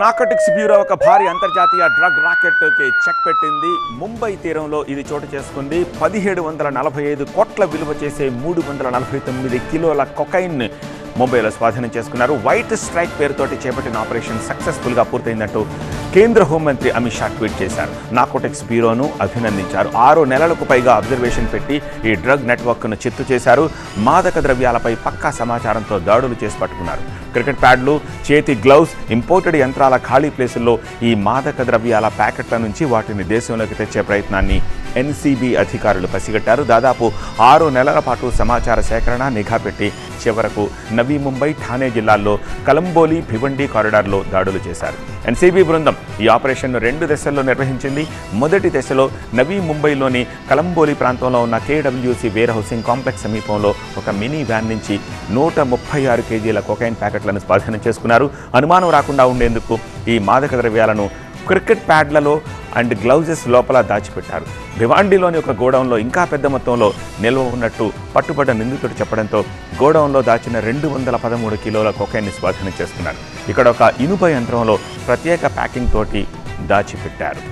Narcotics bureau ఒక భారీ అంతర్జాతీయ డ్రగ్ రాకెట్కి చెక్ పెట్టింది. ముంబై తీరంలో ఇది చోటు చేసుకుంది. 1745 కోట్ల విలువ చేసే 349 కిలోల కొకైన్ ముంబైలో స్వాధీనం చేసుకున్నారు. వైట్ స్ట్రైక్ పేరుతోటి చేపట్టిన ఆపరేషన్ సక్సెస్ఫుల్గా పూర్తయిందంటూ కేంద్ర హోంమంత్రి అమిత్ షా ట్వీట్ చేశారు. నార్కోటిక్స్ బ్యూరోను అభినందించారు. 6 నెలలకు పైగా అబ్జర్వేషన్ పెట్టి ఈ డ్రగ్ నెట్వర్క్ను చిత్తు చేశారు. మాదక ద్రవ్యాలపై పక్కా సమాచారంతో దాడులు చేసి పట్టుకున్నారు. క్రికెట్ ప్యాడ్లు, చేతి గ్లౌస్, ఇంపోర్టెడ్ యంత్రాల ఖాళీ ప్లేసుల్లో ఈ మాదక ద్రవ్యాల ప్యాకెట్ల నుంచి వాటిని దేశంలోకి తెచ్చే ప్రయత్నాన్ని ఎన్సీబీ అధికారులు పసిగట్టారు. దాదాపు 6 నెలల పాటు సమాచార సేకరణ, నిఘా పెట్టి చివరకు నవీ ముంబై, ఠానే జిల్లాల్లో కలంబోలి, భివండి కారిడార్లో దాడులు చేశారు. ఎన్సీబీ బృందం ఈ ఆపరేషన్ను 2 దశల్లో నిర్వహించింది. మొదటి దశలో నవీ ముంబైలోని కలంబోలి ప్రాంతంలో ఉన్న కేడబ్ల్యూసీ వేర్ హౌసింగ్ కాంప్లెక్స్ సమీపంలో ఒక మినీ వ్యాన్ నుంచి 136 కేజీల కొకైన్ ప్యాకెట్లను స్వాధీనం చేసుకున్నారు. అనుమానం రాకుండా ఉండేందుకు ఈ మాదక ద్రవ్యాలను క్రికెట్ ప్యాడ్లలో అండ్ గ్లౌజెస్ లోపల దాచిపెట్టారు. భివాండిలోని ఒక గోడౌన్లో ఇంకా పెద్ద మొత్తంలో నిల్వ ఉన్నట్టు పట్టుబడ్డ నిందితుడు చెప్పడంతో గోడౌన్లో దాచిన 213 కిలోల కొకైన్ని స్వాధీనం చేసుకున్నారు. ఇక్కడ ఒక ఇనుప యంత్రంలో ప్రత్యేక ప్యాకింగ్ తోటి దాచిపెట్టారు.